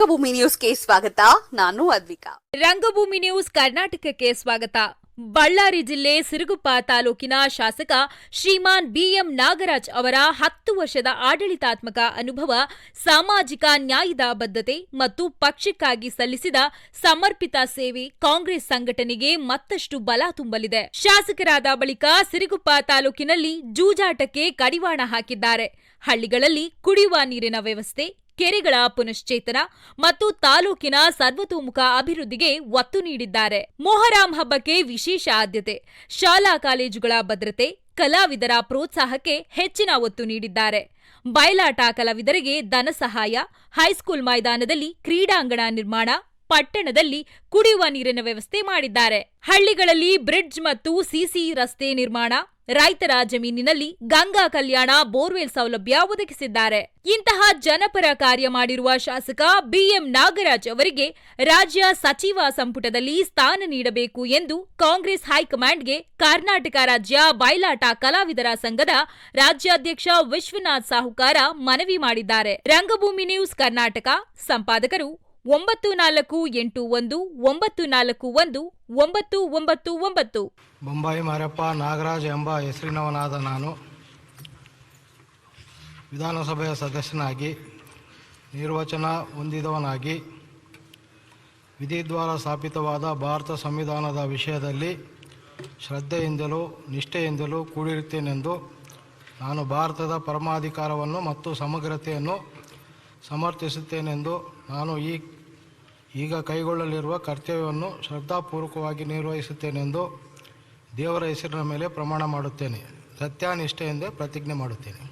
ರಂಗಭೂಮಿ ನ್ಯೂಸ್ಗೆ ಸ್ವಾಗತ. ನಾನು ಅದ್ವಿಕಾ. ರಂಗಭೂಮಿ ನ್ಯೂಸ್ ಕರ್ನಾಟಕಕ್ಕೆ ಸ್ವಾಗತ. ಬಳ್ಳಾರಿ ಜಿಲ್ಲೆ ಸಿರುಗುಪ್ಪ ತಾಲೂಕಿನ ಶಾಸಕ ಶ್ರೀಮಾನ್ ಬಿಎಂ ನಾಗರಾಜ್ ಅವರ 10 ವರ್ಷದ ಆಡಳಿತಾತ್ಮಕ ಅನುಭವ, ಸಾಮಾಜಿಕ ನ್ಯಾಯದ ಬದ್ಧತೆ ಮತ್ತು ಪಕ್ಷಕ್ಕಾಗಿ ಸಲ್ಲಿಸಿದ ಸಮರ್ಪಿತ ಸೇವೆ ಕಾಂಗ್ರೆಸ್ ಸಂಘಟನೆಗೆ ಮತ್ತಷ್ಟು ಬಲ ತುಂಬಲಿದೆ. ಶಾಸಕರಾದ ಬಳಿಕ ಸಿರುಗುಪ್ಪ ತಾಲೂಕಿನಲ್ಲಿ ಜೂಜಾಟಕ್ಕೆ ಕಡಿವಾಣ ಹಾಕಿದ್ದಾರೆ. ಹಳ್ಳಿಗಳಲ್ಲಿ ಕುಡಿಯುವ ನೀರಿನ ವ್ಯವಸ್ಥೆ, ಕೆರೆಗಳ ಪುನಶ್ಚೇತನ ಮತ್ತು ತಾಲೂಕಿನ ಸರ್ವತೋಮುಖ ಅಭಿವೃದ್ಧಿಗೆ ಒತ್ತು ನೀಡಿದ್ದಾರೆ. ಮೊಹರಾಂ ಹಬ್ಬಕ್ಕೆ ವಿಶೇಷ ಆದ್ಯತೆ, ಶಾಲಾ ಕಾಲೇಜುಗಳ ಭದ್ರತೆ, ಕಲಾವಿದರ ಪ್ರೋತ್ಸಾಹಕ್ಕೆ ಹೆಚ್ಚಿನ ಒತ್ತು ನೀಡಿದ್ದಾರೆ. ಬಯಲಾಟ ಕಲಾವಿದರಿಗೆ ಧನ ಸಹಾಯ, ಹೈಸ್ಕೂಲ್ ಮೈದಾನದಲ್ಲಿ ಕ್ರೀಡಾಂಗಣ ನಿರ್ಮಾಣ, ಪಟ್ಟಣದಲ್ಲಿ ಕುಡಿಯುವ ನೀರಿನ ವ್ಯವಸ್ಥೆ ಮಾಡಿದ್ದಾರೆ. ಹಳ್ಳಿಗಳಲ್ಲಿ ಬ್ರಿಡ್ಜ್ ಮತ್ತು ಸಿಸಿ ರಸ್ತೆ ನಿರ್ಮಾಣ, ರೈತರ ಜಮೀನಿನಲ್ಲಿ ಗಂಗಾ ಕಲ್ಯಾಣ ಬೋರ್ವೆಲ್ ಸೌಲಭ್ಯ ಒದಗಿಸಿದ್ದಾರೆ. ಇಂತಹ ಜನಪರ ಕಾರ್ಯ ಮಾಡಿರುವ ಶಾಸಕ ಬಿಎಂ ನಾಗರಾಜ್ ಅವರಿಗೆ ರಾಜ್ಯ ಸಚಿವ ಸಂಪುಟದಲ್ಲಿ ಸ್ಥಾನ ನೀಡಬೇಕು ಎಂದು ಕಾಂಗ್ರೆಸ್ ಹೈಕಮಾಂಡ್ಗೆ ಕರ್ನಾಟಕ ರಾಜ್ಯ ಬಯಲಾಟ ಕಲಾವಿದರ ಸಂಘದ ರಾಜ್ಯಾಧ್ಯಕ್ಷ ವಿಶ್ವನಾಥ್ ಸಾಹುಕಾರ ಮನವಿ ಮಾಡಿದ್ದಾರೆ. ರಂಗಭೂಮಿ ನ್ಯೂಸ್ ಕರ್ನಾಟಕ ಸಂಪಾದಕರು 9419419999. ಬೊಂಬಾಯಿ ಮಾರಪ್ಪ ನಾಗರಾಜ್ ಎಂಬ ಹೆಸರಿನವನಾದ ನಾನು ವಿಧಾನಸಭೆಯ ಸದಸ್ಯನಾಗಿ ನಿರ್ವಚನ ಹೊಂದಿದವನಾಗಿ ವಿಧಿದ್ವಾರ ಸ್ಥಾಪಿತವಾದ ಭಾರತ ಸಂವಿಧಾನದ ವಿಷಯದಲ್ಲಿ ಶ್ರದ್ಧೆಯಿಂದಲೂ ನಿಷ್ಠೆಯಿಂದಲೂ ಕೂಡಿರುತ್ತೇನೆಂದು ನಾನು ಭಾರತದ ಪರಮಾಧಿಕಾರವನ್ನು ಮತ್ತು ಸಮಗ್ರತೆಯನ್ನು ಸಮರ್ಥಿಸುತ್ತೇನೆಂದು ನಾನು ಈಗ ಕೈಗೊಳ್ಳಲಿರುವ ಕರ್ತವ್ಯವನ್ನು ಶ್ರದ್ಧಾಪೂರ್ವಕವಾಗಿ ನಿರ್ವಹಿಸುತ್ತೇನೆಂದು ದೇವರ ಹೆಸರಿನ ಮೇಲೆ ಪ್ರಮಾಣ ಮಾಡುತ್ತೇನೆ. ಸತ್ಯನಿಷ್ಠೆಯಿಂದ ಪ್ರತಿಜ್ಞೆ ಮಾಡುತ್ತೇನೆ.